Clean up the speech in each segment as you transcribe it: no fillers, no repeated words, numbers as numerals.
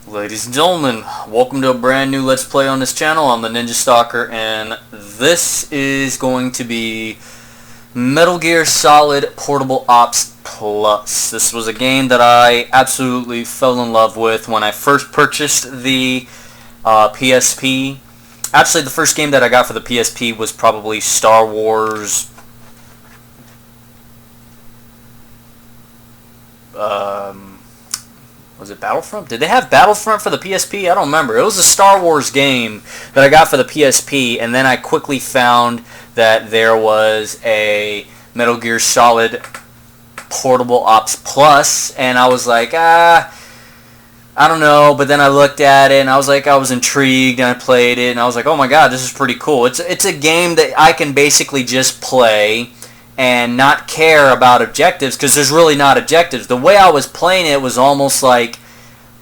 Ladies and gentlemen, welcome to a brand new Let's Play on this channel. I'm the Ninja Stalker, and this is going to be Metal Gear Solid Portable Ops Plus. This was a game that I absolutely fell in love with when I first purchased the PSP. Actually, the first game that I got for the PSP was probably Star Wars... was it Battlefront? Did they have Battlefront for the PSP? I don't remember. It was a Star Wars game that I got for the PSP, and then I quickly found that there was a Metal Gear Solid Portable Ops Plus, and I was like, I don't know, but then I looked at it, and I was intrigued, and I played it, and I was like, oh my god, this is pretty cool. It's a game that I can basically just play and not care about objectives, because there's really not objectives. The way I was playing it was almost like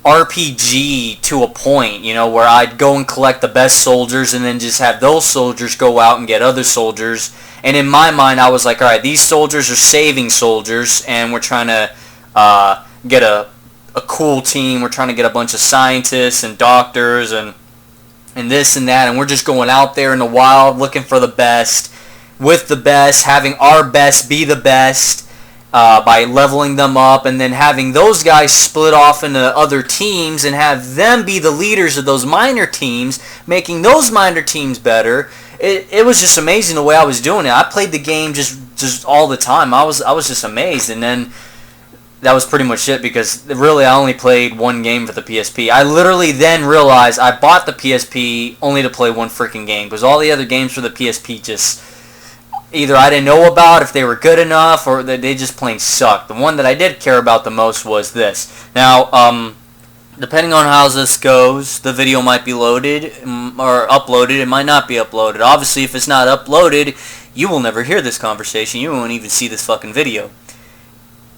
RPG to a point, you know, where I'd go and collect the best soldiers and then just have those soldiers go out and get other soldiers. And in my mind, I was like, alright, these soldiers are saving soldiers, and we're trying to get a cool team. We're trying to get a bunch of scientists and doctors and this and that, and we're just going out there in the wild looking for the best, with the best, having our best be the best by leveling them up, and then having those guys split off into other teams and have them be the leaders of those minor teams, making those minor teams better. It was just amazing the way I was doing it. I played the game just all the time. I was just amazed, and then that was pretty much it, because really I only played one game for the PSP. I literally then realized I bought the PSP only to play one freaking game, because all the other games for the PSP just... either I didn't know about if they were good enough, or that they just plain sucked. The one that I did care about the most was this. Now, depending on how this goes, the video might be loaded or uploaded. It might not be uploaded. Obviously, if it's not uploaded, you will never hear this conversation. You won't even see this fucking video.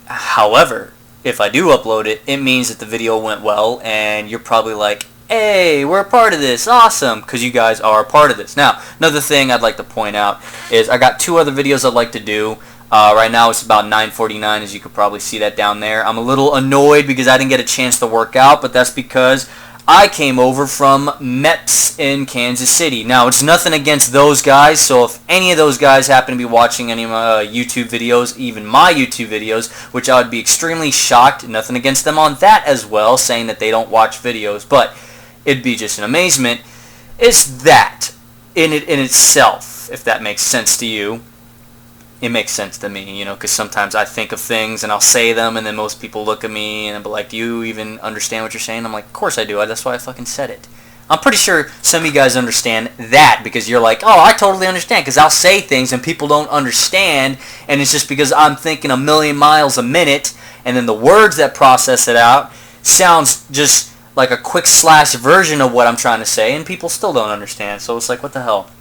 However, if I do upload it, it means that the video went well, and you're probably like, hey, we're a part of this, awesome, because you guys are a part of this. Now, another thing I'd like to point out is I got two other videos I'd like to do. Right now it's about 9:49, as you could probably see that down there. I'm a little annoyed because I didn't get a chance to work out, but that's because I came over from MEPS in Kansas City. Now, it's nothing against those guys, so if any of those guys happen to be watching any of my YouTube videos, even my YouTube videos, which I would be extremely shocked, nothing against them on that as well, saying that they don't watch videos, but it'd be just an amazement. It's that in itself, if that makes sense to you. It makes sense to me, you know, because sometimes I think of things and I'll say them, and then most people look at me and they'll be like, do you even understand what you're saying? I'm like, of course I do. That's why I fucking said it. I'm pretty sure some of you guys understand that, because you're like, oh, I totally understand, because I'll say things and people don't understand, and it's just because I'm thinking a million miles a minute, and then the words that process it out sounds just like a quick slash version of what I'm trying to say, and people still don't understand, so it's like, what the hell.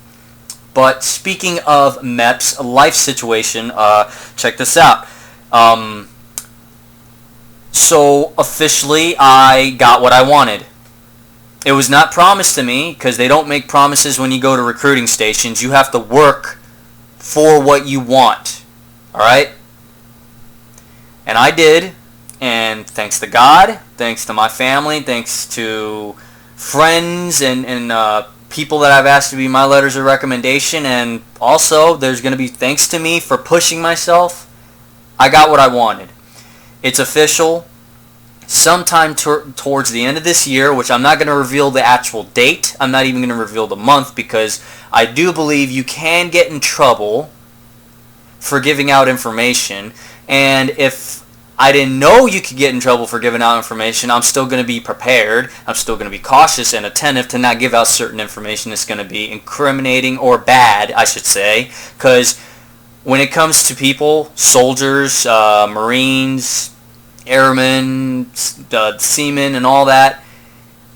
But speaking of MEPS, a life situation, check this out. So officially I got what I wanted. It was not promised to me, because they don't make promises when you go to recruiting stations. You have to work for what you want, alright? And I did. And thanks to God, thanks to my family, thanks to friends and people that I've asked to be my letters of recommendation, and also there's going to be thanks to me for pushing myself, I got what I wanted. It's official. Sometime towards the end of this year, which I'm not going to reveal the actual date, I'm not even going to reveal the month, because I do believe you can get in trouble for giving out information, and if I didn't know you could get in trouble for giving out information, I'm still going to be prepared. I'm still going to be cautious and attentive to not give out certain information that's going to be incriminating or bad, I should say. Because when it comes to people, soldiers, Marines, airmen, seamen, and all that,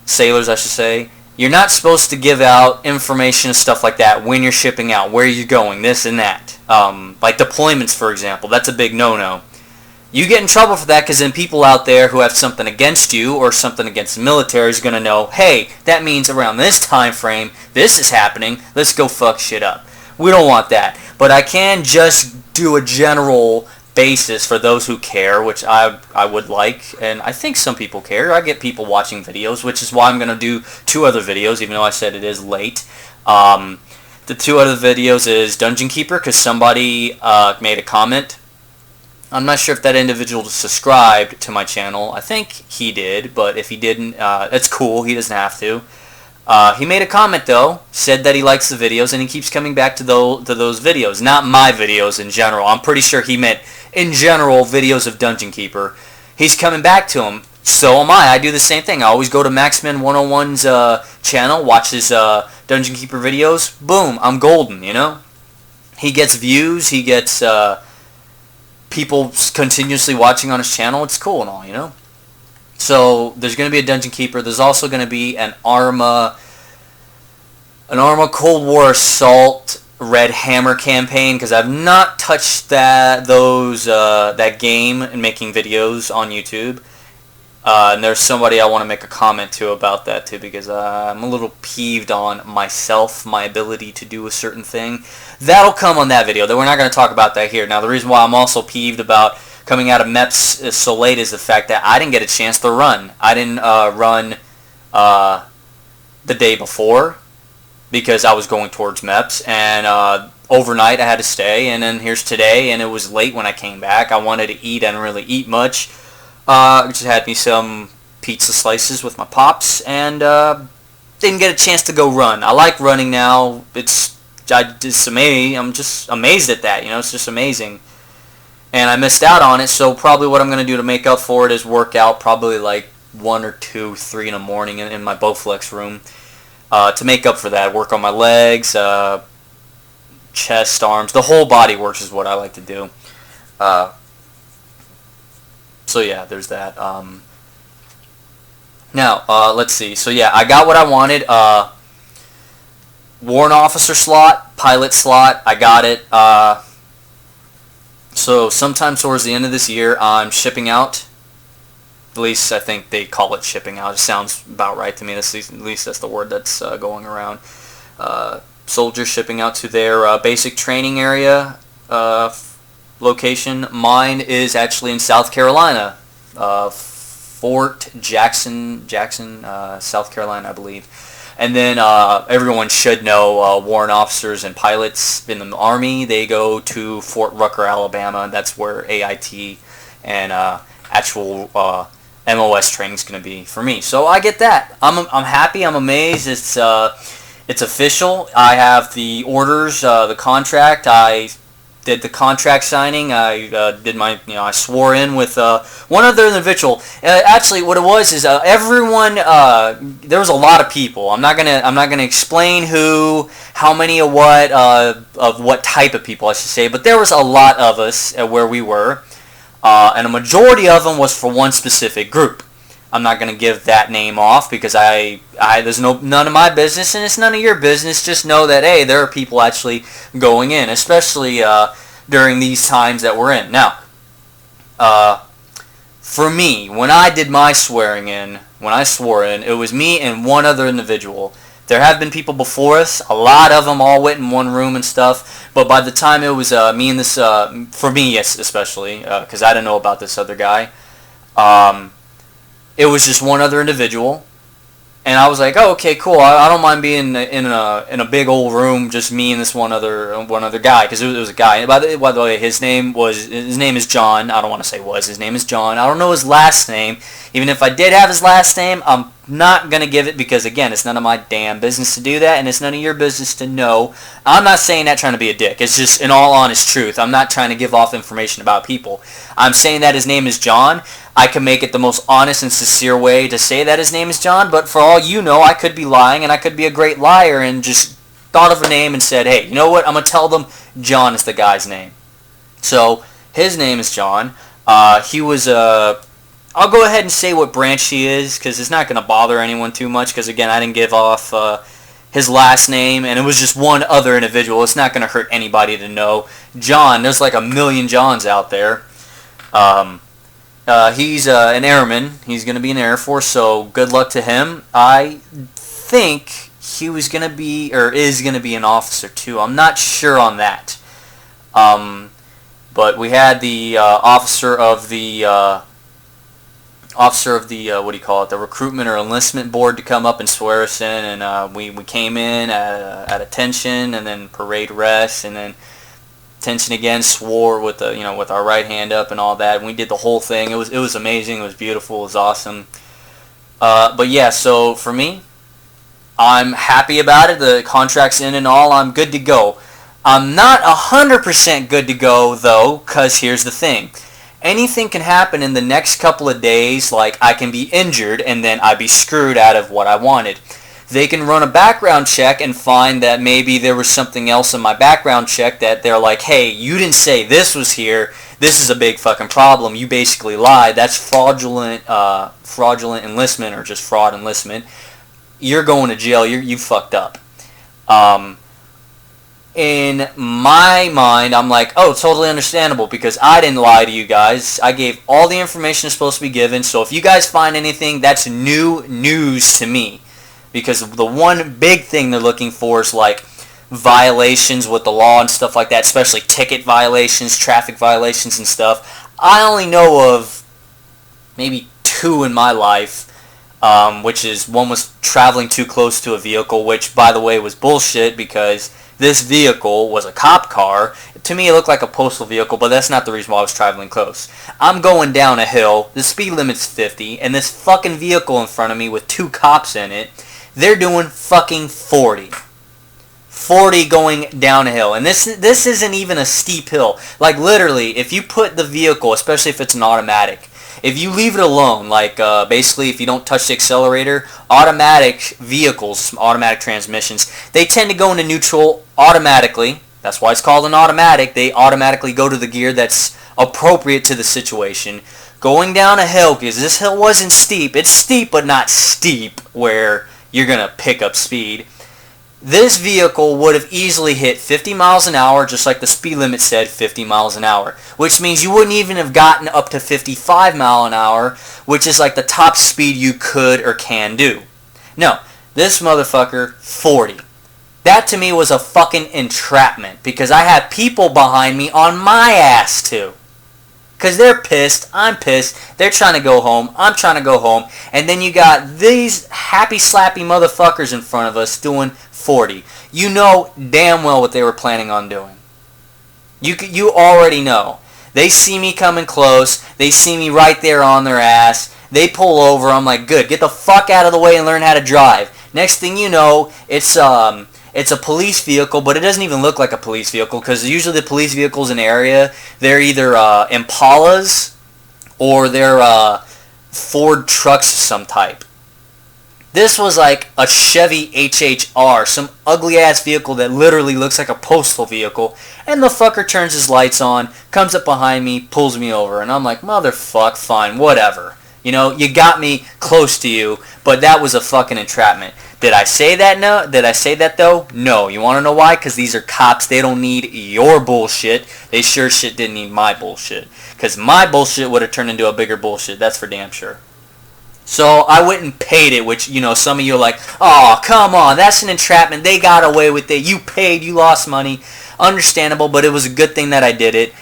sailors, I should say, you're not supposed to give out information and stuff like that when you're shipping out, where you're going, this and that. Like deployments, for example, that's a big no-no. You get in trouble for that, because then people out there who have something against you or something against the military is going to know, hey, that means around this time frame, this is happening, let's go fuck shit up. We don't want that. But I can just do a general basis for those who care, which I would like, and I think some people care. I get people watching videos, which is why I'm going to do 2 other videos, even though I said it is late. The 2 other videos is Dungeon Keeper, because somebody made a comment. I'm not sure if that individual subscribed to my channel. I think he did, but if he didn't, that's cool. He doesn't have to. He made a comment, though, said that he likes the videos, and he keeps coming back to those videos. Not my videos in general. I'm pretty sure he meant, in general, videos of Dungeon Keeper. He's coming back to him. So am I. I do the same thing. I always go to Maxman101's channel, watch his Dungeon Keeper videos. Boom, I'm golden, you know? He gets views. He gets people continuously watching on his channel. It's cool and all, you know? So there's going to be a Dungeon Keeper. There's also going to be an Arma Cold War Assault Red Hammer campaign, because I've not touched that game in making videos on YouTube. And there's somebody I want to make a comment to about that too, because I'm a little peeved on myself, my ability to do a certain thing. That'll come on that video, though we're not going to talk about that here. Now, the reason why I'm also peeved about coming out of MEPS so late is the fact that I didn't get a chance to run. I didn't run the day before because I was going towards MEPS, and overnight I had to stay, and then here's today, and it was late when I came back. I wanted to eat. I didn't really eat much. Just had me some pizza slices with my pops, and didn't get a chance to go run. I like running now. It's amazing. I'm just amazed at that. You know, it's just amazing. And I missed out on it, so probably what I'm going to do to make up for it is work out probably like 1 or 2, 3 in the morning in my Bowflex room to make up for that. Work on my legs, chest, arms. The whole body works is what I like to do. So yeah, there's that. Now, let's see. So yeah, I got what I wanted. Warrant officer slot, pilot slot, I got it. So sometime towards the end of this year, I'm shipping out. At least I think they call it shipping out. It sounds about right to me. At least that's the word that's going around. Soldiers shipping out to their basic training area location. Mine is actually in South Carolina, Fort Jackson, South Carolina, I believe. And then everyone should know warrant officers and pilots in the Army, they go to Fort Rucker, Alabama. That's where AIT and actual MOS training is going to be for me. So I get that. I'm happy. I'm amazed. It's official. I have the orders, the contract. I did the contract signing. I did my, I swore in with one other individual. Actually, what it was is everyone. There was a lot of people. I'm not gonna explain who, how many, of what type of people I should say. But there was a lot of us where we were, and a majority of them was for one specific group. I'm not gonna give that name off because there's none of my business and it's none of your business. Just know that hey, there are people actually going in, especially during these times that we're in now. For me, when I did my swearing in, when I swore in, it was me and one other individual. There have been people before us. A lot of them all went in one room and stuff. But by the time it was me and this, for me, yes, especially, because I didn't know about this other guy. It was just one other individual, and I was like, "Oh, okay, cool. I don't mind being in a big old room, just me and this one other guy, because it was a guy. And by the way, his name is John. I don't want to say was. His name is John. I don't know his last name. Even if I did have his last name, I'm not gonna give it because again, it's none of my damn business to do that, and it's none of your business to know. I'm not saying that trying to be a dick. It's just in all honest truth. I'm not trying to give off information about people. I'm saying that his name is John. I can make it the most honest and sincere way to say that his name is John, but for all you know, I could be lying, and I could be a great liar and just thought of a name and said, hey, you know what? I'm going to tell them John is the guy's name. So, his name is John. He was I'll go ahead and say what branch he is, because it's not going to bother anyone too much, because again, I didn't give off his last name, and it was just one other individual. It's not going to hurt anybody to know. John, there's like a million Johns out there. He's an airman. He's going to be in the Air Force, so good luck to him. I think he was going to be, or is going to be an officer too. I'm not sure on that. But But we had the officer of the what do you call it, the recruitment or enlistment board to come up and swear us in, and we came in at attention, and then parade rest, and then attention again, swore with the with our right hand up and all that, and we did the whole thing. It was amazing. It was beautiful. It was awesome. But yeah, so for me, I'm happy about it. The contract's in and all. I'm good to go. I'm not 100% good to go though, because here's the thing. Anything can happen in the next couple of days, like I can be injured and then I'd be screwed out of what I wanted. They can run a background check and find that maybe there was something else in my background check that they're like, hey, you didn't say this was here. This is a big fucking problem. You basically lied. That's fraudulent enlistment, or just fraud enlistment. You're going to jail. You fucked up. In my mind, I'm like, oh, totally understandable, because I didn't lie to you guys. I gave all the information that's supposed to be given, so if you guys find anything, that's new news to me. Because the one big thing they're looking for is like violations with the law and stuff like that, especially ticket violations, traffic violations and stuff. I only know of maybe 2 in my life, which is one was traveling too close to a vehicle, which, by the way, was bullshit, because this vehicle was a cop car. To me, it looked like a postal vehicle, but that's not the reason why I was traveling close. I'm going down a hill, the speed limit's 50, and this fucking vehicle in front of me with 2 cops in it, they're doing fucking 40. 40 going down a hill. And this isn't even a steep hill. Like, literally, if you put the vehicle, especially if it's an automatic, if you leave it alone, like basically if you don't touch the accelerator, automatic vehicles, automatic transmissions, they tend to go into neutral automatically. That's why it's called an automatic. They automatically go to the gear that's appropriate to the situation. Going down a hill, because this hill wasn't steep. It's steep, but not steep where you're going to pick up speed. This vehicle would have easily hit 50 miles an hour, just like the speed limit said, 50 miles an hour. Which means you wouldn't even have gotten up to 55 mile an hour, which is like the top speed you could or can do. No, this motherfucker, 40. That to me was a fucking entrapment, because I had people behind me on my ass too. Because they're pissed, I'm pissed, they're trying to go home, I'm trying to go home, and then you got these happy slappy motherfuckers in front of us doing 40. You know damn well what they were planning on doing. You already know. They see me coming close, they see me right there on their ass, they pull over, I'm like, good, get the fuck out of the way and learn how to drive. Next thing you know, it's a police vehicle, but it doesn't even look like a police vehicle, because usually the police vehicles in the area, they're either Impalas or they're Ford trucks of some type. This was like a Chevy HHR, some ugly-ass vehicle that literally looks like a postal vehicle, and the fucker turns his lights on, comes up behind me, pulls me over, and I'm like, motherfuck, fine, whatever. You know, you got me close to you, but that was a fucking entrapment. Did I say that? No. Did I say that though? No. You want to know why? Because these are cops. They don't need your bullshit. They sure shit didn't need my bullshit. Because my bullshit would have turned into a bigger bullshit. That's for damn sure. So I went and paid it, which, you know, some of you are like, oh, come on, that's an entrapment. They got away with it. You paid. You lost money. Understandable, but it was a good thing that I did it.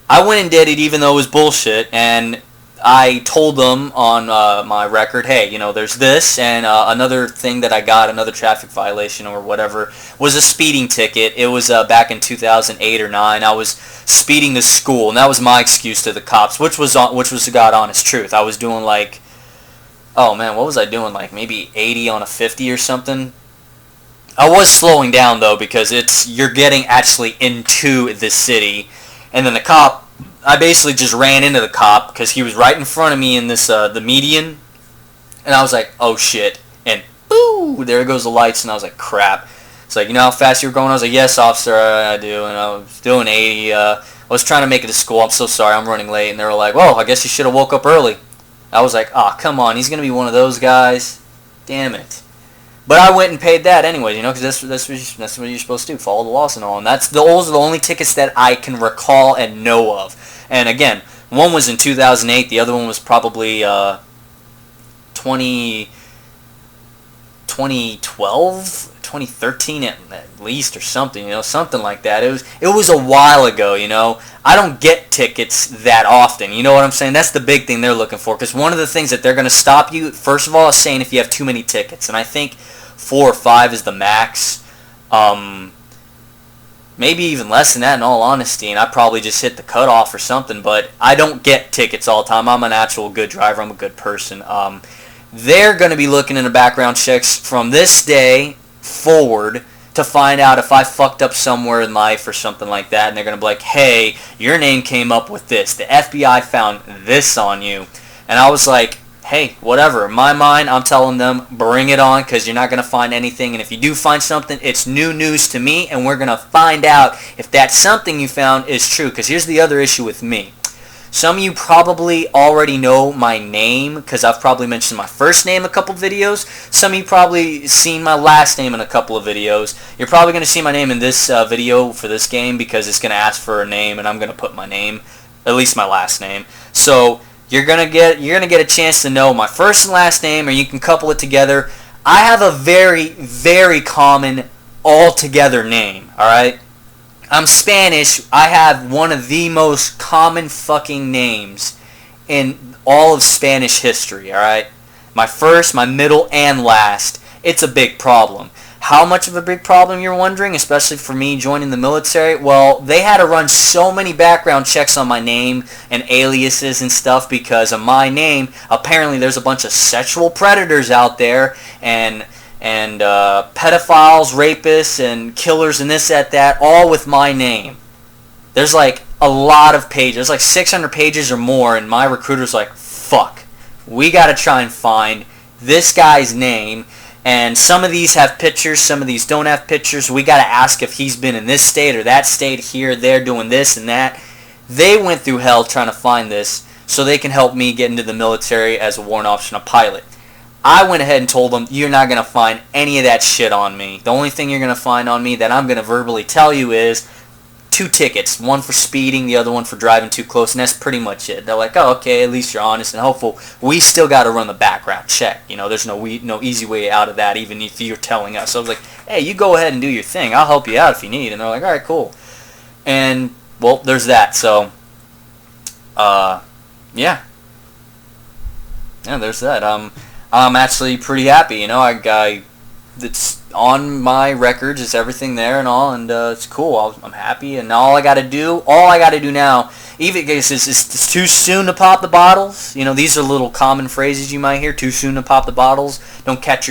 I went and did it even though it was bullshit, and I told them on my record, hey, you know, there's this, and another thing that I got, another traffic violation or whatever, was a speeding ticket. It was back in 2008 or 9. I was speeding to school, and that was my excuse to the cops, which was the God honest truth. I was doing like, oh man, what was I doing? Like maybe 80 on a 50 or something. I was slowing down though, because you're getting actually into the city, and then the cop, I basically just ran into the cop because he was right in front of me in this the median, and I was like, oh shit, and boo, there goes the lights, and I was like, crap. It's like, you know how fast you were going? I was like, yes, officer, I do, and I was doing 80. I was trying to make it to school. I'm so sorry, I'm running late. And they were like, well, I guess you should have woke up early. I was like, oh, come on, he's gonna be one of those guys. Damn it. But I went and paid that anyway, you know, because that's what you're supposed to do, follow the laws and all. And those are the only tickets that I can recall and know of. And again, one was in 2008, the other one was probably 2012, 2013 at least or something, something like that. It was a while ago, I don't get tickets that often, you know what I'm saying? That's the big thing they're looking for, because one of the things that they're going to stop you, first of all, is saying if you have too many tickets, and I think 4 or 5 is the max. Maybe even less than that, in all honesty, and I probably just hit the cutoff or something, but I don't get tickets all the time. I'm an actual good driver. I'm a good person. They're going to be looking into background checks from this day forward to find out if I fucked up somewhere in life or something like that, and they're going to be like, hey, your name came up with this. The FBI found this on you. And I was like, hey, whatever. In my mind, I'm telling them, bring it on, because you're not going to find anything. And if you do find something, it's new news to me, and we're going to find out if that something you found is true. Because here's the other issue with me. Some of you probably already know my name, because I've probably mentioned my first name a couple videos. Some of you probably seen my last name in a couple of videos. You're probably going to see my name in this video for this game, because it's going to ask for a name, and I'm going to put my name, at least my last name. So you're gonna get a chance to know my first and last name, or you can couple it together. I have a very, very common all-together name, alright? I'm Spanish. I have one of the most common fucking names in all of Spanish history, alright? My first, my middle, and last. It's a big problem. How much of a big problem, you're wondering, especially for me joining the military? Well, they had to run so many background checks on my name and aliases and stuff because of my name. Apparently, there's a bunch of sexual predators out there and pedophiles, rapists, and killers and this, that, all with my name. There's like a lot of pages. There's like 600 pages or more, and my recruiter's like, fuck. We got to try and find this guy's name. And some of these have pictures, some of these don't have pictures. We got to ask if he's been in this state or that state, here, there, doing this and that. They went through hell trying to find this so they can help me get into the military as a warrant officer and a pilot. I went ahead and told them, you're not going to find any of that shit on me. The only thing you're going to find on me that I'm going to verbally tell you is 2 tickets. One for speeding, the other one for driving too close, and that's pretty much it. They're like, oh, okay, at least you're honest and hopeful. We still got to run the background check. There's no easy way out of that, even if you're telling us. So I was like, hey, you go ahead and do your thing. I'll help you out if you need. And they're like, all right, cool. And, well, there's that. So, yeah. Yeah, there's that. I'm actually pretty happy. It's on my records, it's everything there and all, and it's cool. I'm happy, and all I got to do now, even if it's too soon to pop the bottles. These are little common phrases you might hear. Too soon to pop the bottles. Don't count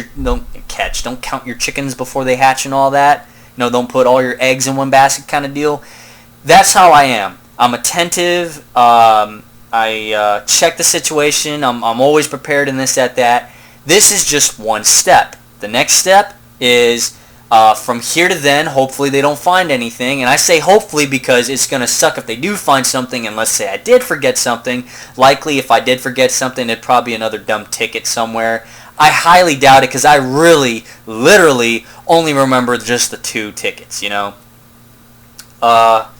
your chickens before they hatch and all that. Don't put all your eggs in one basket kind of deal. That's how I am. I'm attentive. I check the situation. I'm always prepared in this, that. This is just one step. The next step is from here to then, hopefully they don't find anything. And I say hopefully because it's going to suck if they do find something, and let's say I did forget something. Likely if I did forget something, it'd probably be another dumb ticket somewhere. I highly doubt it because I really, literally only remember just the 2 tickets, Let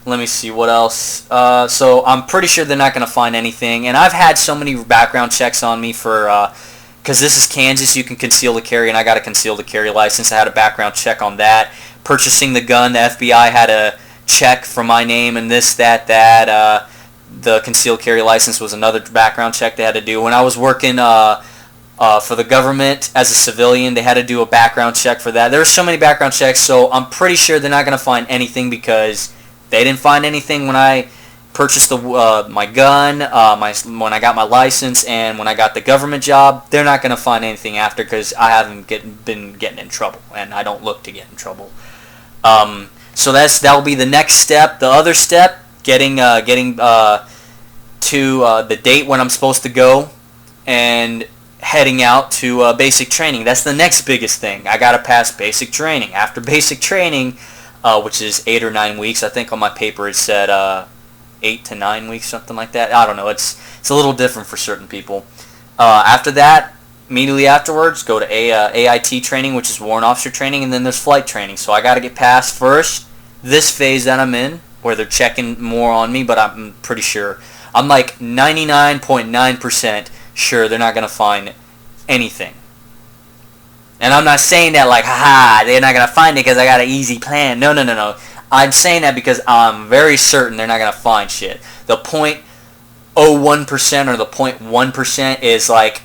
me see what else. So I'm pretty sure they're not going to find anything. And I've had so many background checks on me for... because this is Kansas, you can conceal the carry, and I got a conceal the carry license. I had a background check on that. Purchasing the gun, the FBI had a check for my name and this, that. The concealed carry license was another background check they had to do. When I was working for the government as a civilian, they had to do a background check for that. There were so many background checks, so I'm pretty sure they're not going to find anything because they didn't find anything when I purchased my gun, when I got my license, and when I got the government job. They're not going to find anything after because I haven't been getting in trouble, and I don't look to get in trouble. So that'll be the next step. The other step, getting to the date when I'm supposed to go, and heading out to basic training. That's the next biggest thing. I got to pass basic training. After basic training, which is 8 or 9 weeks, I think on my paper it said 8 to 9 weeks, something like that. I don't know. It's a little different for certain people. After that, immediately afterwards, go to AIT training, which is warrant officer training, and then there's flight training. So I got to get past first this phase that I'm in, where they're checking more on me, but I'm pretty sure. I'm like 99.9% sure they're not going to find anything. And I'm not saying that like, haha, they're not going to find it because I got an easy plan. No, no, no, no. I'm saying that because I'm very certain they're not going to find shit. The 0.01% or the 0.1% is like,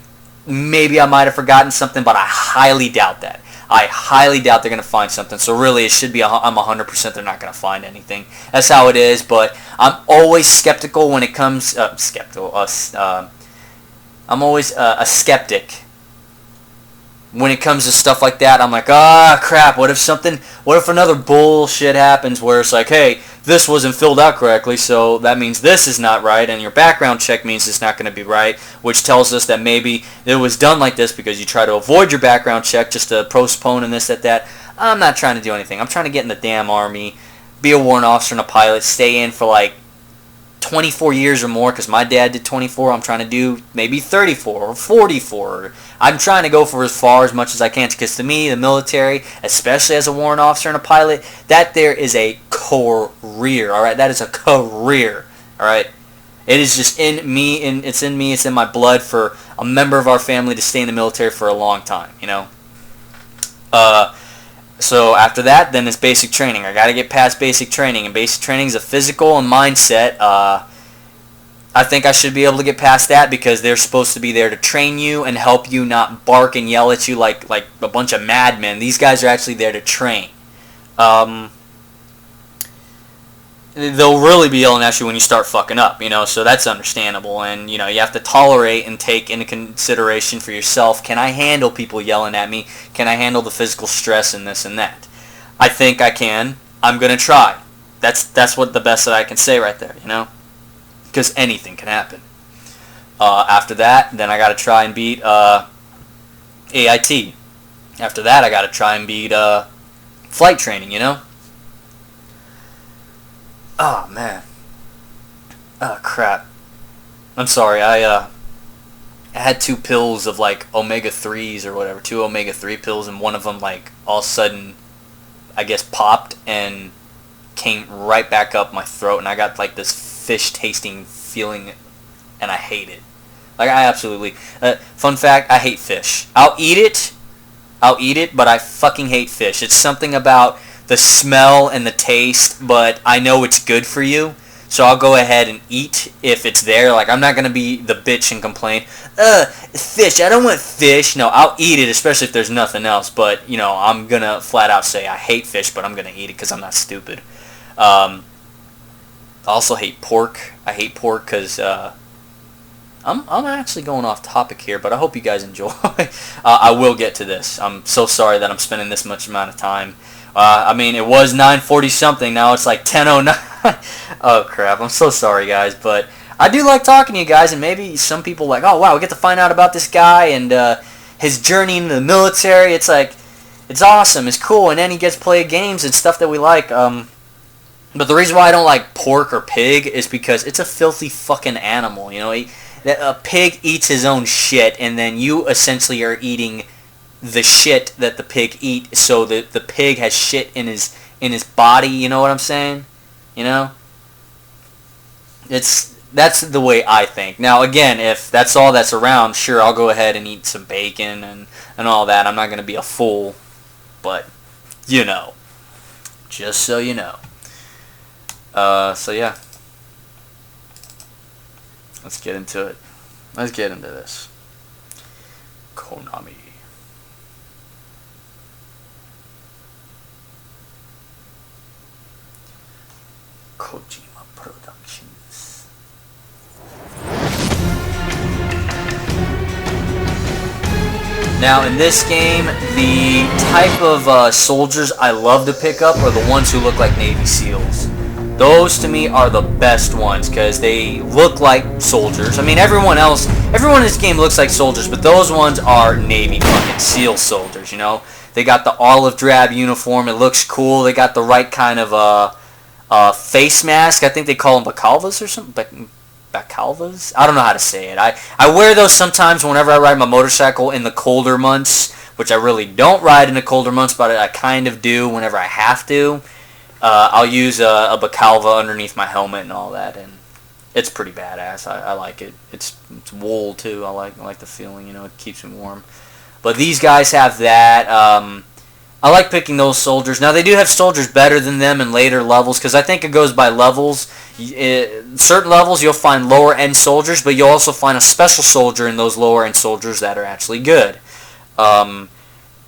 maybe I might have forgotten something, but I highly doubt that. I highly doubt they're going to find something. So really, it should be, I'm 100% they're not going to find anything. That's how it is, but I'm always skeptical when it comes, I'm always a skeptic when it comes to stuff like that. I'm like, crap, what if another bullshit happens where it's like, hey, this wasn't filled out correctly, so that means this is not right, and your background check means it's not going to be right, which tells us that maybe it was done like this because you try to avoid your background check just to postpone and this, that. I'm not trying to do anything. I'm trying to get in the damn Army, be a warrant officer and a pilot, stay in for like 24 years or more, because my dad did 24. I'm trying to do maybe 34 or 44. I'm trying to go for as far as much as I can, because to me, the military, especially as a warrant officer and a pilot, that there is a career, all right? That is a career, all right? It is just in me, and it's in me, it's in my blood for a member of our family to stay in the military for a long time, you know? So after that, then it's basic training. I got to get past basic training, and basic training is a physical and mindset. I think I should be able to get past that because they're supposed to be there to train you and help you, not bark and yell at you like a bunch of madmen. These guys are actually there to train. They'll really be yelling at you when you start fucking up, you know, so that's understandable. And, you know, you have to tolerate and take into consideration for yourself, can I handle people yelling at me? Can I handle the physical stress and this and that? I think I can. I'm going to try. That's what the best that I can say right there, you know, because anything can happen. After that, then I got to try and beat AIT. After that, I got to try and beat flight training, you know. Oh, man. Oh, crap. I'm sorry. I had 2 pills of, like, omega-3s or whatever. 2 omega-3 pills, and one of them, like, all of a sudden, I guess, popped and came right back up my throat, and I got, like, this fish-tasting feeling, and I hate it. Like, I absolutely... fun fact, I hate fish. I'll eat it, but I fucking hate fish. It's something about the smell and the taste, but I know it's good for you, so I'll go ahead and eat if it's there. Like, I'm not going to be the bitch and complain, fish, I don't want fish. No, I'll eat it, especially if there's nothing else, but, you know, I'm going to flat out say I hate fish, but I'm going to eat it because I'm not stupid. I also hate pork. I hate pork because, I'm actually going off topic here, but I hope you guys enjoy. I will get to this. I'm so sorry that I'm spending this much amount of time. I mean, it was 9:40 something. Now it's like 10:09. Oh crap! I'm so sorry, guys, but I do like talking to you guys, and maybe some people like, oh wow, we get to find out about this guy and his journey into the military. It's like, it's awesome, it's cool, and then he gets to play games and stuff that we like. But the reason why I don't like pork or pig is because it's a filthy fucking animal. You know, a pig eats his own shit, and then you essentially are eating the shit that the pig eat, so the pig has shit in his body, you know what I'm saying? You know? That's the way I think. Now again, if that's all that's around, sure, I'll go ahead and eat some bacon and all that. I'm not going to be a fool, but you know. Just so you know. So yeah. Let's get into it. Let's get into this. Konami. Kojima Productions. Now in this game, the type of soldiers I love to pick up are the ones who look like Navy SEALs. Those to me are the best ones because they look like soldiers. I mean, everyone in this game looks like soldiers, but those ones are Navy fucking SEAL soldiers, you know? They got the olive drab uniform. It looks cool. They got the right kind of face mask. I think they call them balaclavas or something. Balaclavas? I don't know how to say it. I wear those sometimes whenever I ride my motorcycle in the colder months, which I really don't ride in the colder months, but I kind of do whenever I have to. I'll use a balaclava underneath my helmet and all that, and it's pretty badass. I like it. It's wool too. I like the feeling. You know, it keeps me warm. But these guys have that. I like picking those soldiers. Now, they do have soldiers better than them in later levels, because I think it goes by levels. Certain levels, you'll find lower-end soldiers, but you'll also find a special soldier in those lower-end soldiers that are actually good. And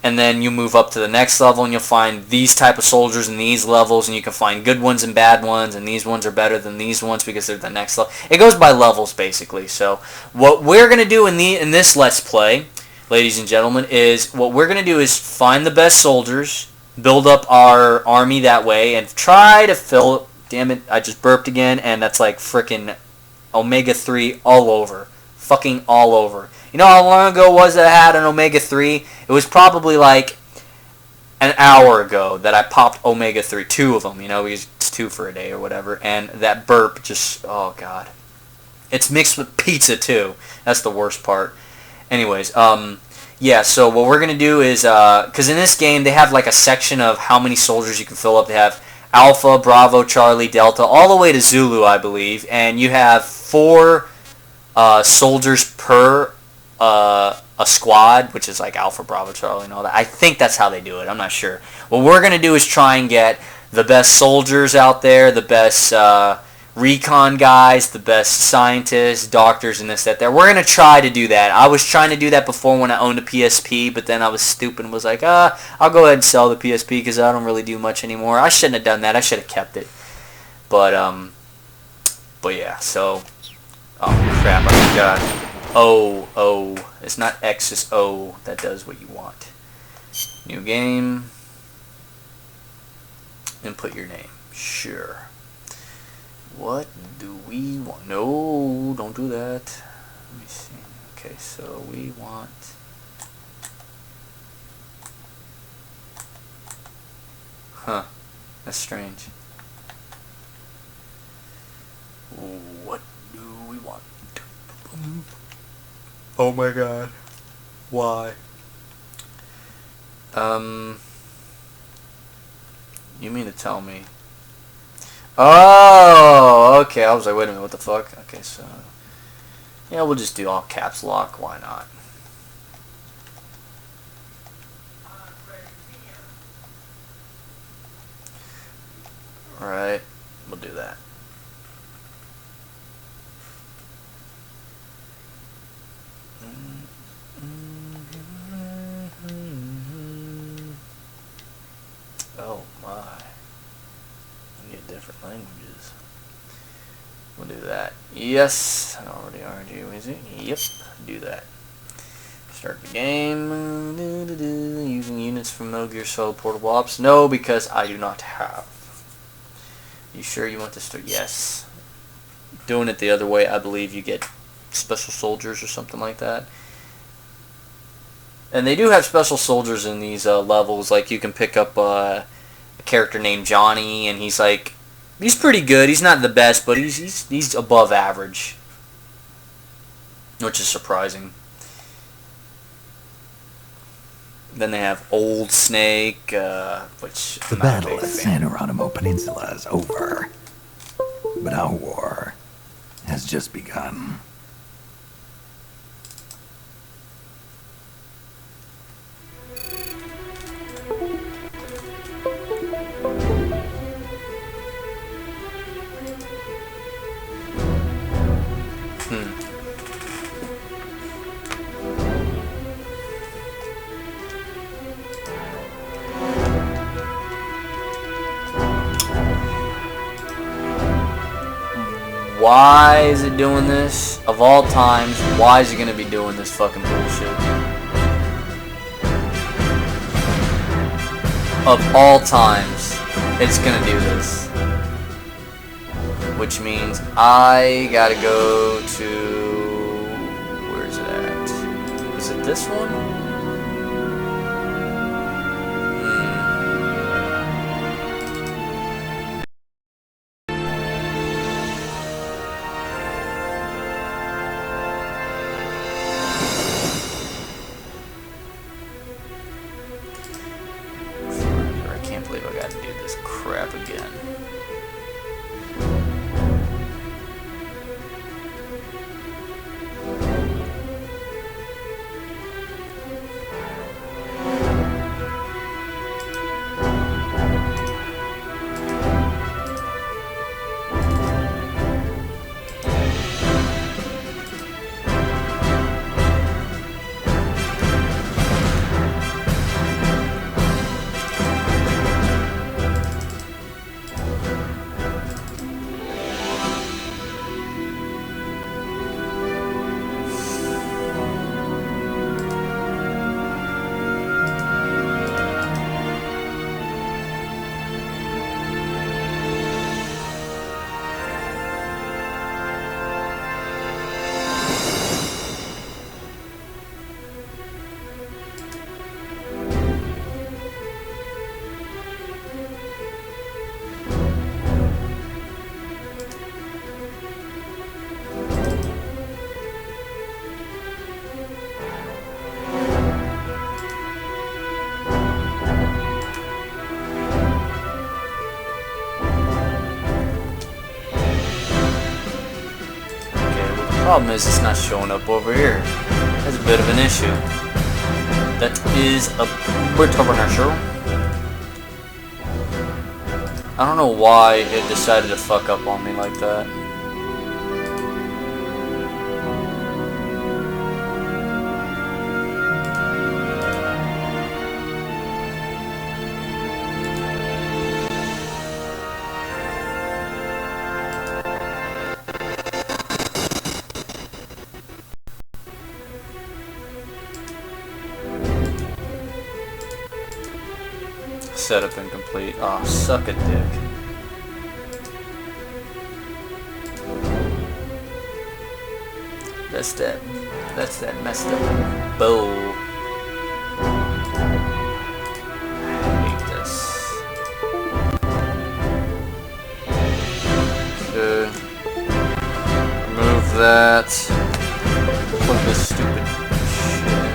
then you move up to the next level, and you'll find these type of soldiers in these levels, and you can find good ones and bad ones, and these ones are better than these ones because they're the next level. It goes by levels, basically. So what we're going to do in this Let's Play, ladies and gentlemen, is what we're going to do is find the best soldiers, build up our army that way, and try to fill... Damn it, I just burped again, and that's like frickin' omega-3 all over. Fucking all over. You know how long ago it was that I had an omega-3? It was probably like an hour ago that I popped omega-3. 2 of them, you know, because it's 2 for a day or whatever. And that burp just, oh god. It's mixed with pizza too. That's the worst part. Anyways, yeah, so what we're going to do is, because in this game they have like a section of how many soldiers you can fill up. They have Alpha, Bravo, Charlie, Delta, all the way to Zulu, I believe. And you have 4 soldiers per a squad, which is like Alpha, Bravo, Charlie, and all that. I think that's how they do it. I'm not sure. What we're going to do is try and get the best soldiers out there, the best recon guys, the best scientists, doctors, and this, that, there. We're going to try to do that. I was trying to do that before when I owned a PSP, but then I was stupid and was like, I'll go ahead and sell the PSP because I don't really do much anymore. I shouldn't have done that. I should have kept it. But yeah, so... Oh, crap, I forgot. O. It's not X, it's O that does what you want. New game. Input your name. Sure. What do we want? No, don't do that. Let me see. Okay, so we want... Huh. That's strange. What do we want? Oh my god. Why? You mean to tell me? Oh, okay. I was like, wait a minute, what the fuck? Okay, so... Yeah, we'll just do all caps lock. Why not? Alright, we'll do that. Oh my. I need different languages. We'll do that. Yes. I already are you, is it? Yep. Do that. Start the game. Using units from Metal Gear Solid Portable Ops. No, because I do not have. You sure you want to start? Yes. Doing it the other way, I believe you get special soldiers or something like that. And they do have special soldiers in these levels. Like you can pick up a character named Johnny, and he's like, he's pretty good. He's not the best, but he's above average, which is surprising. Then they have Old Snake, which the battle at San Geronimo Peninsula is over, but our war has just begun. Why is it doing this? Of all times, why is it going to be doing this fucking bullshit? Of all times, it's going to do this. Which means I gotta go to... Where's it at? Is it this one? Problem is, it's not showing up over here. That's a bit of an issue. That is a bit of an issue. I don't know why it decided to fuck up on me like that. Setup incomplete. Aw, suck a dick. That's that messed up bow. I hate this. Okay. Remove that. Plug this stupid shit in.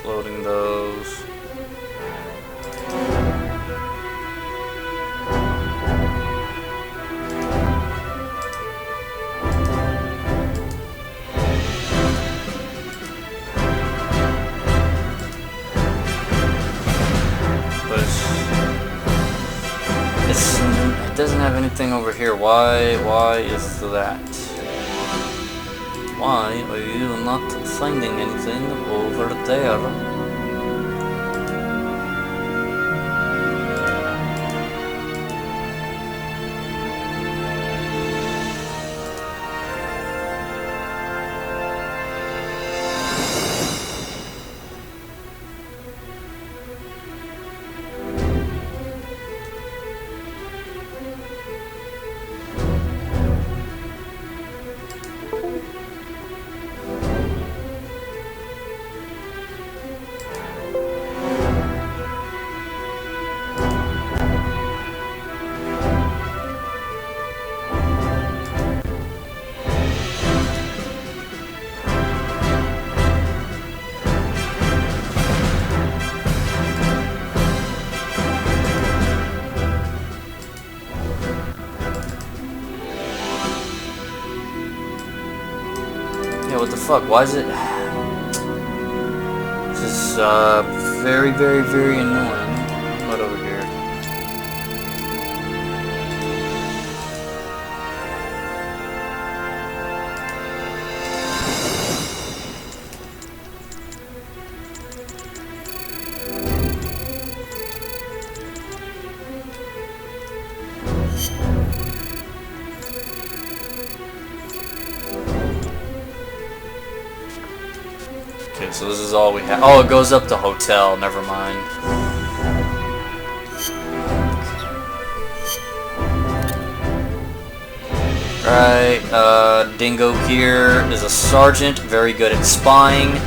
Loading those. But it doesn't have anything over here. Why is that? Why are you not finding anything over there? What the fuck? Why is it? This is very, very, very annoying. What over here? Okay, so this is all we have. Oh, it goes up to hotel. Never mind. Right, Dingo here is a sergeant, very good at spying.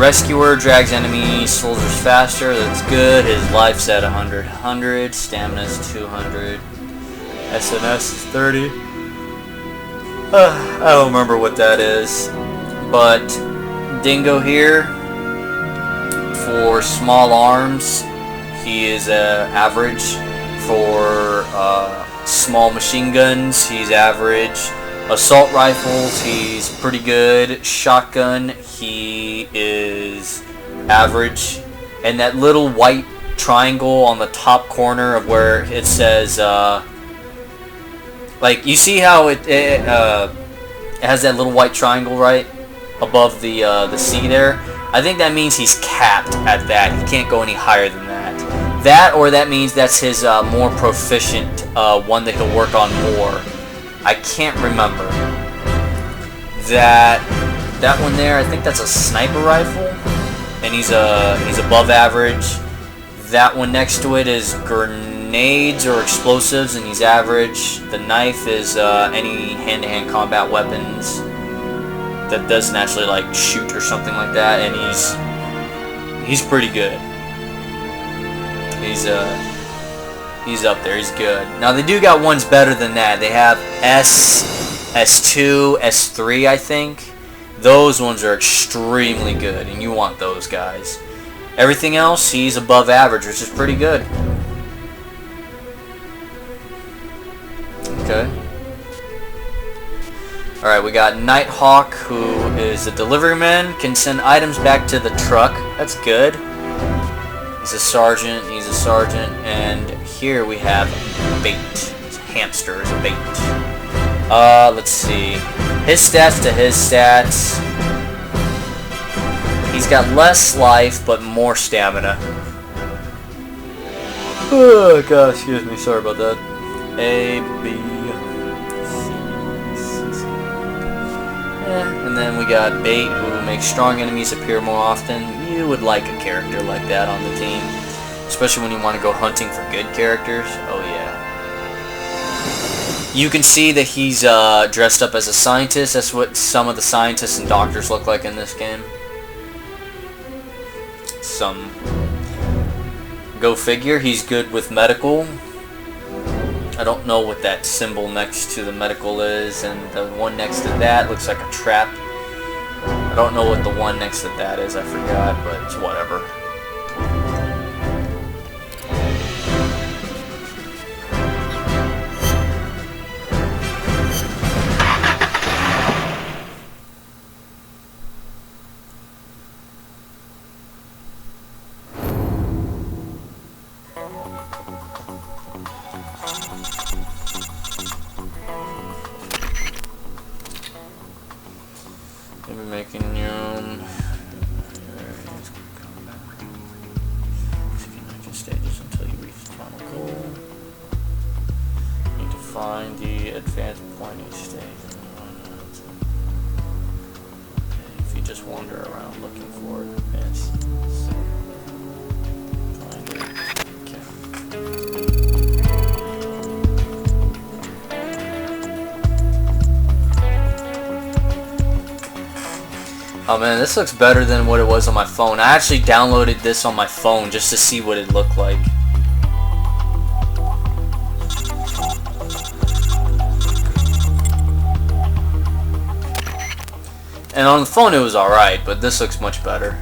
Rescuer drags enemy soldiers faster. That's good. His life's at 100. 100. Stamina's 200. SNS is 30. I don't remember what that is. But Dingo here, for small arms, he is average. For small machine guns, he's average. Assault rifles, he's pretty good. Shotgun, he is average. And that little white triangle on the top corner of where it says, like, you see how it has that little white triangle right above the C there? I think that means he's capped at that. He can't go any higher than that. That, or that means that's his more proficient one that he'll work on more. I can't remember. That one there, I think that's a sniper rifle, and he's above average. That one next to it is grenades or explosives, and he's average. The knife is any hand-to-hand combat weapons that doesn't actually like shoot or something like that, and he's pretty good. He's up there. He's good. Now they do got ones better than that. They have S, S2, S3, I think. Those ones are extremely good, and you want those guys. Everything else, he's above average, which is pretty good. Okay. Alright, we got Nighthawk, who is a delivery man, can send items back to the truck. That's good. He's a sergeant, and here we have bait. Hamster is a bait. Let's see. His stats to his stats. He's got less life, but more stamina. Oh, God, excuse me, sorry about that. A, B, C, C. And then we got Bait, who makes strong enemies appear more often. You would like a character like that on the team, especially when you want to go hunting for good characters. Oh yeah. You can see that he's dressed up as a scientist. That's what some of the scientists and doctors look like in this game. Go figure, he's good with medical. I don't know what that symbol next to the medical is, and the one next to that looks like a trap. I don't know what the one next to that is, I forgot, but it's whatever. Maybe making your own stages until you reach the final goal. You need to find the advanced point each stage. If you just wander around looking for it, advanced, find it. Oh man, this looks better than what it was on my phone. I actually downloaded this on my phone just to see what it looked like. And on the phone it was alright, but this looks much better.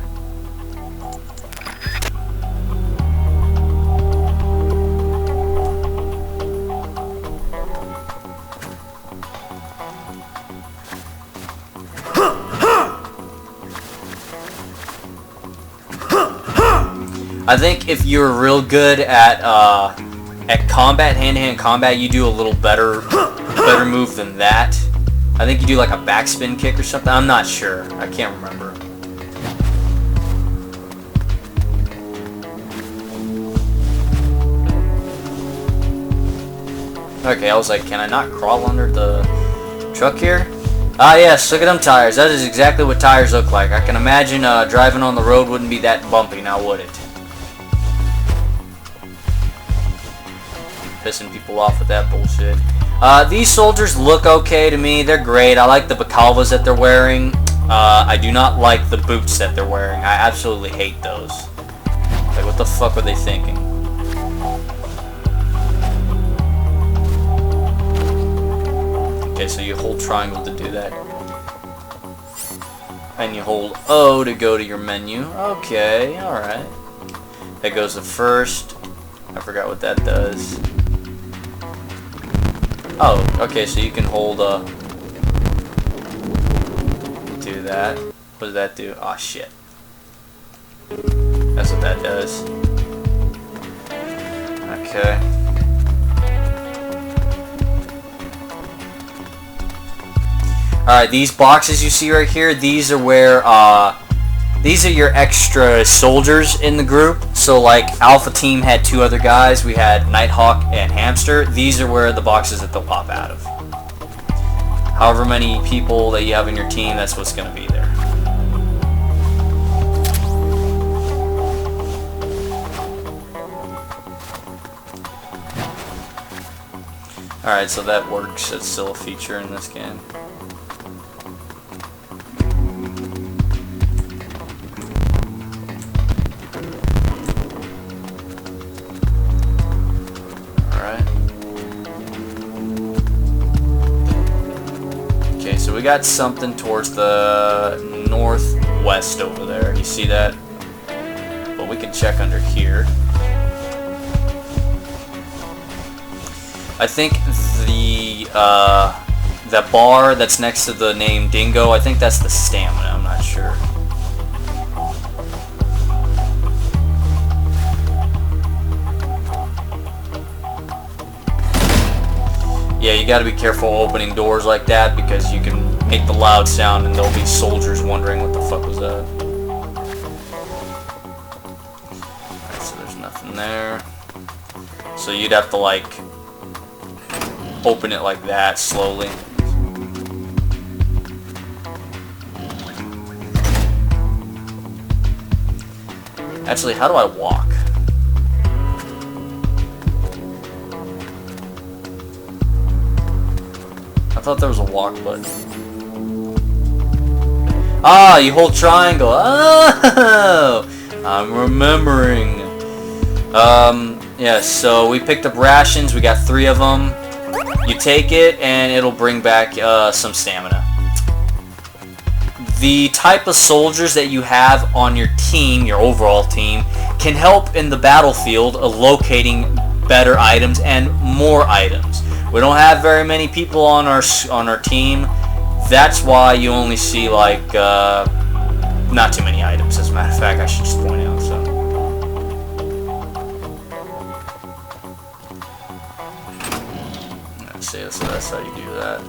I think if you're real good at combat, hand-to-hand combat, you do a little better move than that. I think you do like a backspin kick or something. I'm not sure. I can't remember. Okay, I was like, can I not crawl under the truck here? Ah yes, look at them tires. That is exactly what tires look like. I can imagine driving on the road wouldn't be that bumpy, now would it? Pissing people off with that bullshit. These soldiers look okay to me. They're great. I like the balaclavas that they're wearing. I do not like the boots that they're wearing. I absolutely hate those. Like, what the fuck were they thinking? Okay, so you hold triangle to do that. And you hold O to go to your menu. Okay, alright. That goes to first. I forgot what that does. Oh, okay, so you can hold do that. What does that do? Oh shit. That's what that does. Okay. Alright, these boxes you see right here, these are where, these are your extra soldiers in the group. So like Alpha Team had 2 other guys, we had Nighthawk and Hamster. These are where the boxes that they'll pop out of. However many people that you have in your team, that's what's going to be there. Alright, so that works. It's still a feature in this game. So we got something towards the northwest over there. You see that? But we can check under here. I think the bar that's next to the name Dingo, I think that's the stamina. I'm not sure. Yeah, you gotta be careful opening doors like that because you can make the loud sound and there'll be soldiers wondering what the fuck was that. Alright, so there's nothing there. So you'd have to like open it like that slowly. Actually, how do I walk? I thought there was a walk button. Ah, you hold triangle. Oh, I'm remembering. Yeah, so we picked up rations. We got 3 of them. You take it, and it'll bring back some stamina. The type of soldiers that you have on your team, your overall team, can help in the battlefield locating better items and more items. We don't have very many people on our team. That's why you only see like not too many items. As a matter of fact, I should just point out. So let's see. So that's how you do that.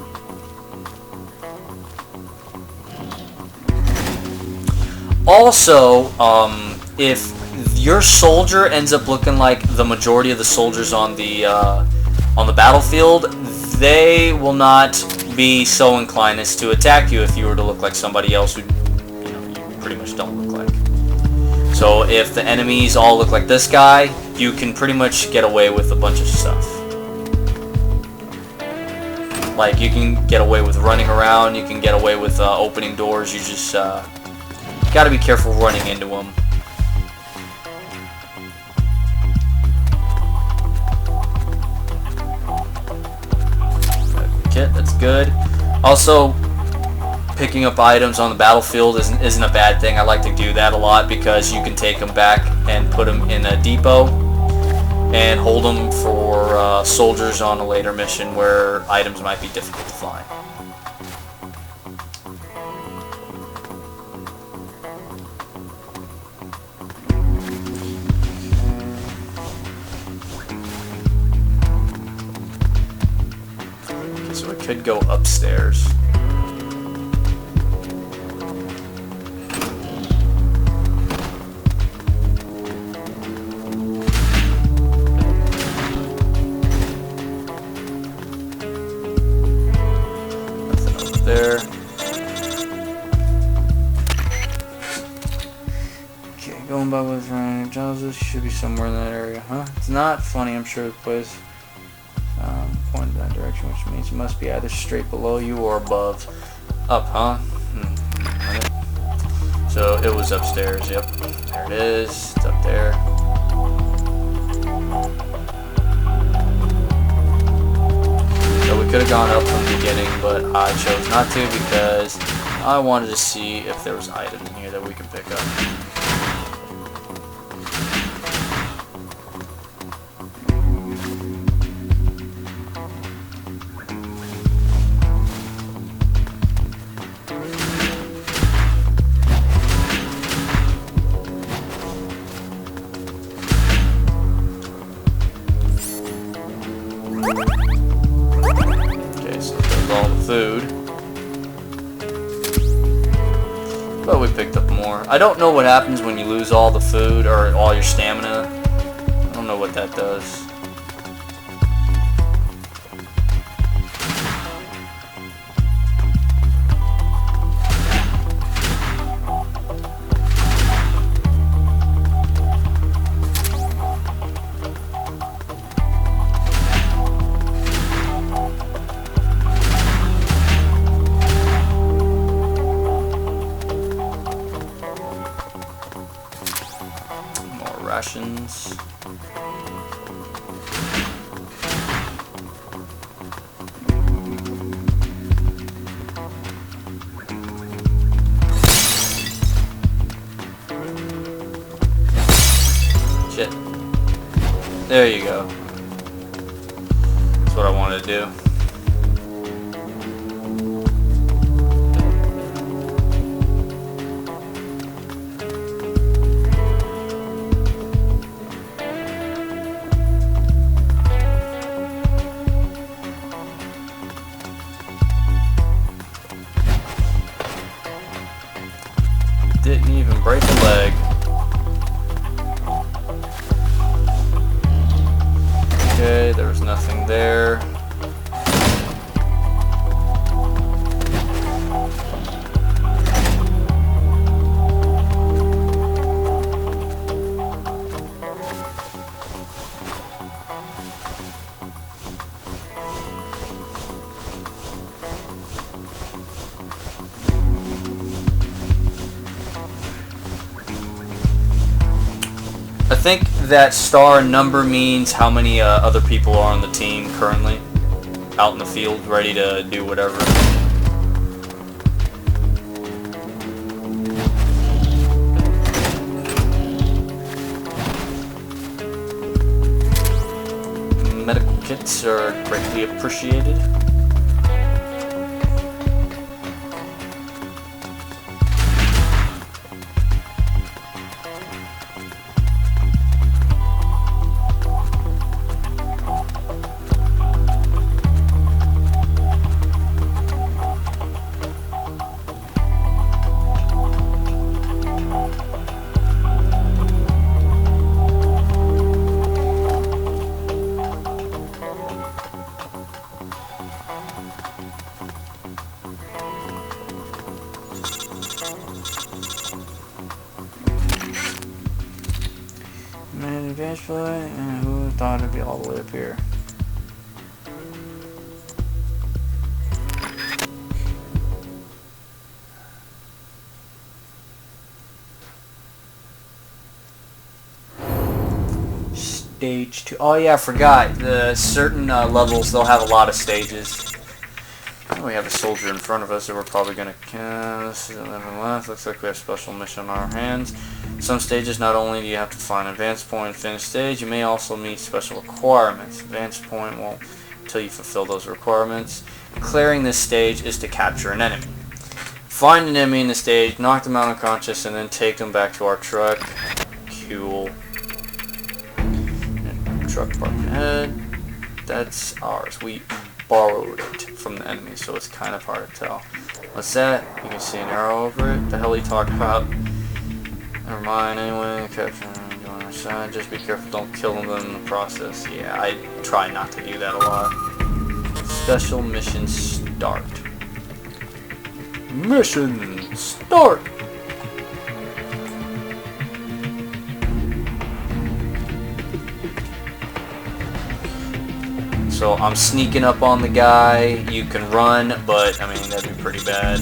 Also, if your soldier ends up looking like the majority of the soldiers on the battlefield, they will not be so inclined as to attack you if you were to look like somebody else who, you know, you pretty much don't look like. So if the enemies all look like this guy, you can pretty much get away with a bunch of stuff. Like you can get away with running around, you can get away with opening doors. You just got to be careful running into them. That's good. Also, picking up items on the battlefield isn't a bad thing. I like to do that a lot because you can take them back and put them in a depot and hold them for soldiers on a later mission where items might be difficult to find. So I could go upstairs. Nothing over there. Okay, going by what's running. Joseph should be somewhere in that area, huh? It's not funny, I'm sure the place. Point in that direction, which means it must be either straight below you or above. Up, huh? So it was upstairs, yep. There it is, it's up there. So we could have gone up from the beginning, but I chose not to because I wanted to see if there was items in here that we could pick up. Food, but we picked up more. I don't know what happens when you lose all the food or all your stamina. I don't know what that does. Rations. Shit. There you go. That's what I wanted to do. Didn't even break a leg. Okay, there was nothing there. I think that star number means how many other people are on the team currently out in the field ready to do whatever. Medical kits are greatly appreciated. Man, eventually, who thought it'd be all the way up here? Stage 2. Oh yeah, I forgot. The certain levels, they'll have a lot of stages. Oh, we have a soldier in front of us that we're probably going to cast. 11 left. Looks like we have a special mission on our hands. Some stages, not only do you have to find an advanced point and finish stage, you may also meet special requirements. Advanced point won't until you fulfill those requirements. Clearing this stage is to capture an enemy. Find an enemy in the stage, knock them out unconscious, and then take them back to our truck. Cool. Truck parked ahead. That's ours. We borrowed it from the enemy, so it's kind of hard to tell. What's that? You can see an arrow over it. The hell he talked about? Never mind. Anyway, capture go on our side. Just be careful. Don't kill them in the process. Yeah, I try not to do that a lot. Special mission start. Mission start. So I'm sneaking up on the guy. You can run, but I mean that'd be pretty bad.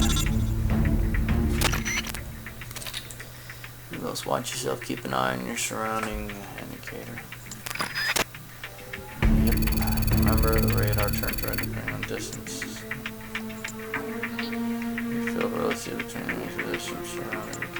Always watch yourself. Keep an eye on your surrounding indicator. Yep. Remember the radar turns red depending on distance. You feel the relative between the distance surrounding indicator.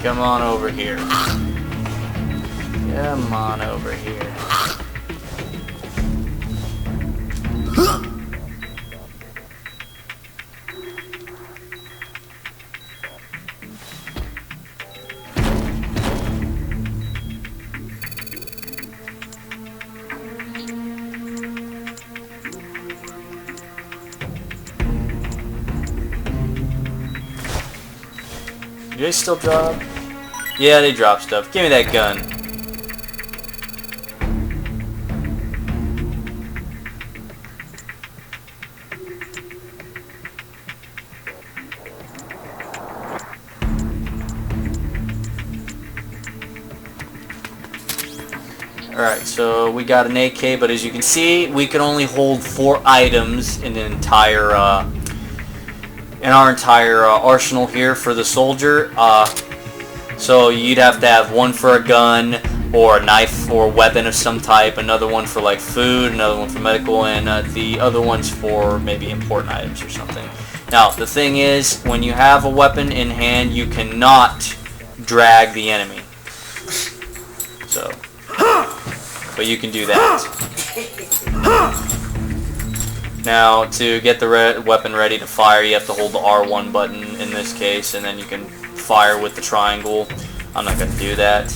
Come on over here. Come on over here. Do they still drop? Yeah, they drop stuff. Give me that gun. Alright, so we got an AK, but as you can see, we can only hold 4 items in the entire, in our entire arsenal here for the soldier. So you'd have to have one for a gun, or a knife or weapon of some type, another one for like food, another one for medical, and the other ones for maybe important items or something. Now, the thing is, when you have a weapon in hand, you cannot drag the enemy. So, but you can do that. Now, to get the weapon ready to fire, you have to hold the R1 button in this case, and then you can fire with the triangle. I'm not going to do that.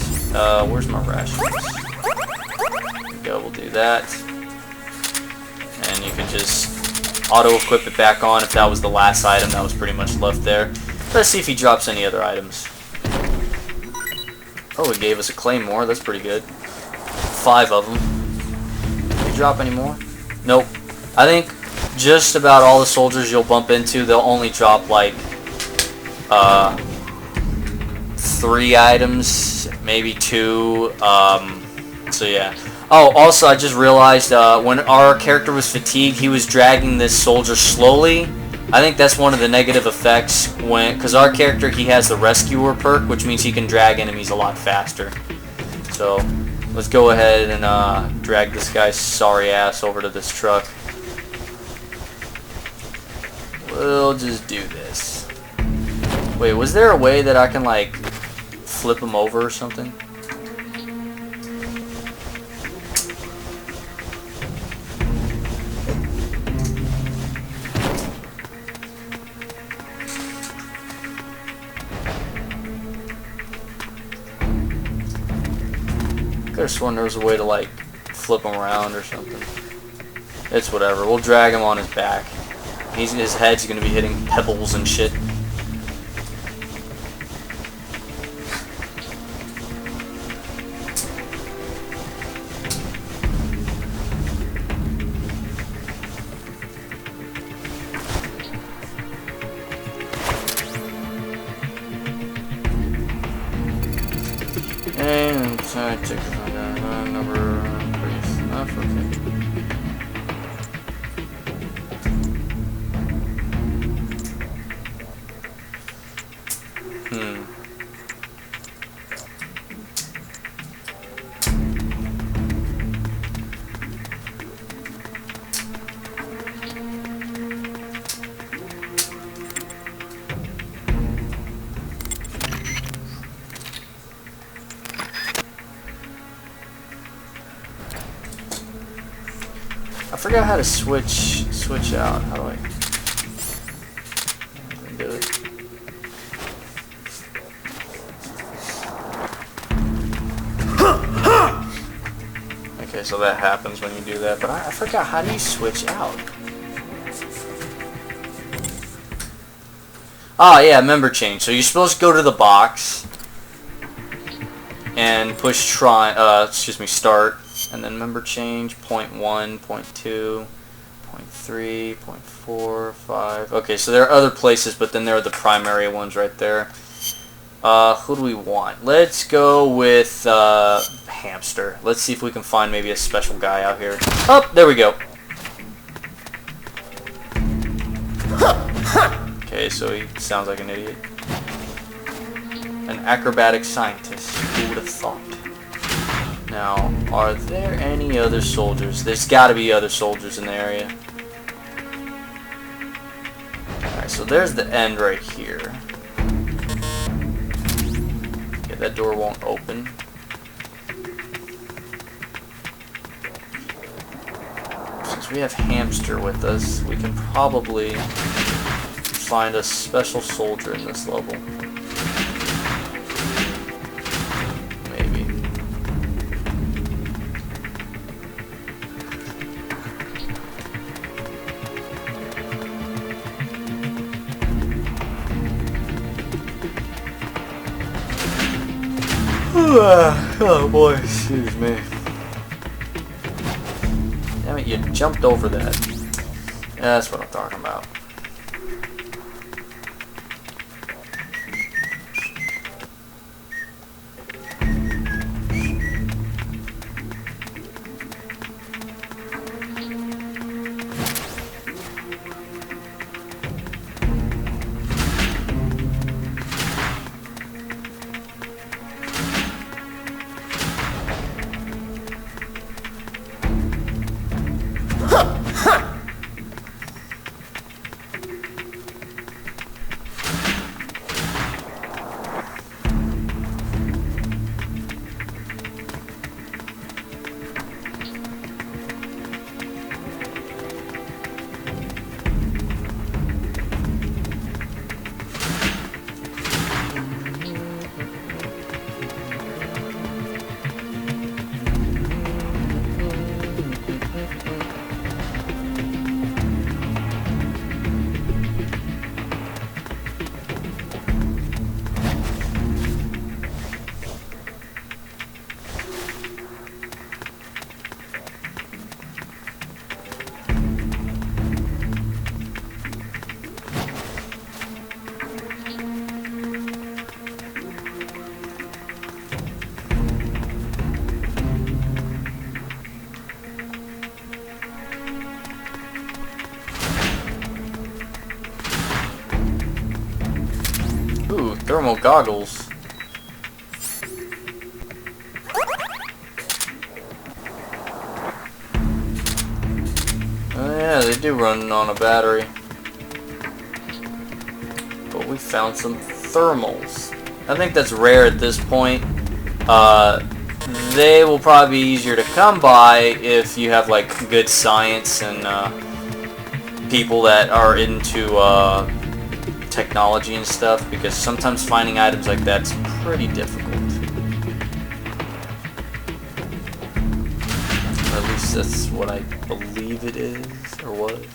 Where's my rations? There we go, we'll do that. And you can just auto-equip it back on if that was the last item that was pretty much left there. Let's see if he drops any other items. Oh, he gave us a claymore. That's pretty good. 5 of them. Did he drop any more? Nope. I think just about all the soldiers you'll bump into, they'll only drop like 3 items, maybe 2. So yeah. Oh, also I just realized when our character was fatigued, he was dragging this soldier slowly. I think that's one of the negative effects because our character, he has the rescuer perk, which means he can drag enemies a lot faster. So let's go ahead and drag this guy's sorry ass over to this truck. We'll just do this. Wait, was there a way that I can like flip him over or something? Could have sworn there was a way to like flip him around or something. It's whatever. We'll drag him on his back. His head's gonna be hitting pebbles and shit. And I take number enough. Okay. I forgot how to switch out. How do I do it? Okay, so that happens when you do that, but I forgot, how do you switch out? Ah, yeah, member change. So you're supposed to go to the box and push start, and then member change, 0.1, 0.2, 0.3, 0.4, 5. Okay, so there are other places, but then there are the primary ones right there. Who do we want? Let's go with Hamster. Let's see if we can find maybe a special guy out here. Oh, there we go. Okay, so he sounds like an idiot. An acrobatic scientist. Who would have thought? Now, are there any other soldiers? There's got to be other soldiers in the area. Alright, so there's the end right here. Okay, that door won't open. Since we have Hamster with us, we can probably find a special soldier in this level. Maybe. Oh boy, excuse me. Damn it, you jumped over that. That's what I'm talking about. Ooh, thermal goggles. Oh yeah, they do run on a battery. But we found some thermals. I think that's rare at this point. They will probably be easier to come by if you have like good science and people that are into technology and stuff, because sometimes finding items like that's pretty difficult. Or at least that's what I believe it is, or was.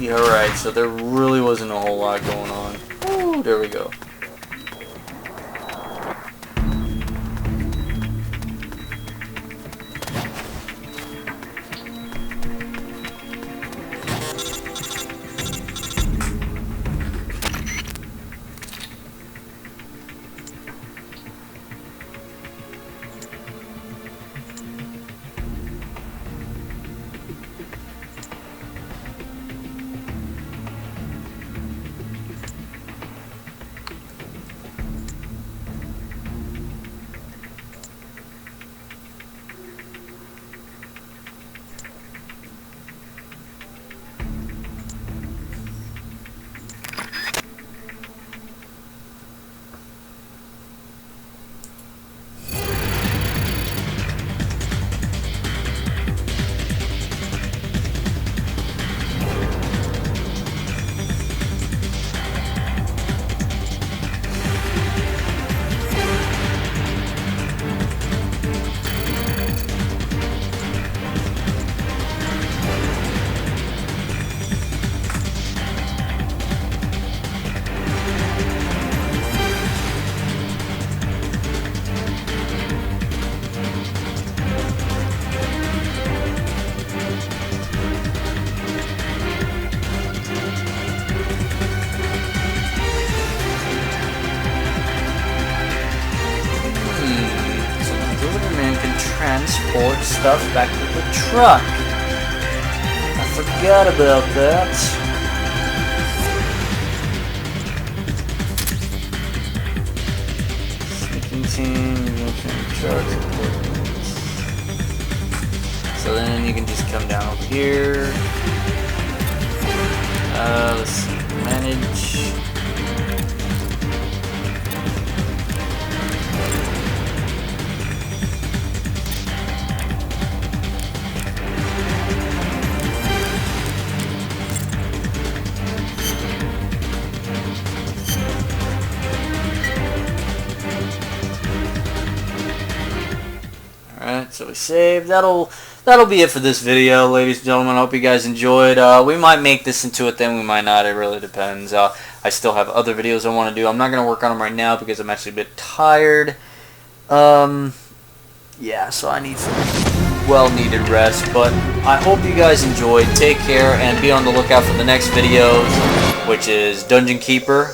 Alright, so there really wasn't a whole lot going on. Ooh, there we go. transport stuff back to the truck. I forgot about that. Sneaking team, trucks. So then you can just come down over here. Let's see, manage. Alright, so we saved. That'll be it for this video, ladies and gentlemen. I hope you guys enjoyed. We might make this into a thing, we might not. It really depends. I still have other videos I want to do. I'm not going to work on them right now because I'm actually a bit tired. Yeah, so I need some well-needed rest. But I hope you guys enjoyed. Take care and be on the lookout for the next videos, which is Dungeon Keeper.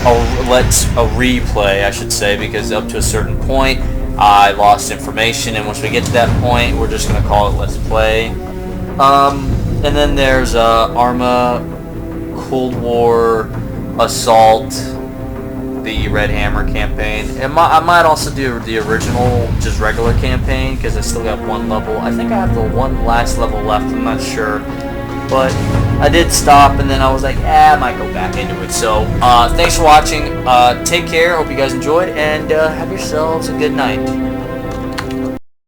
A replay, I should say, because up to a certain point I lost information, and once we get to that point, we're just going to call it Let's Play. And then there's Arma, Cold War, Assault, the Red Hammer campaign. And I might also do the original, just regular campaign, because I still got one level. I think I have the one last level left, I'm not sure. But I did stop, and then I was like, I might go back into it. So, thanks for watching. Take care. Hope you guys enjoyed, and have yourselves a good night.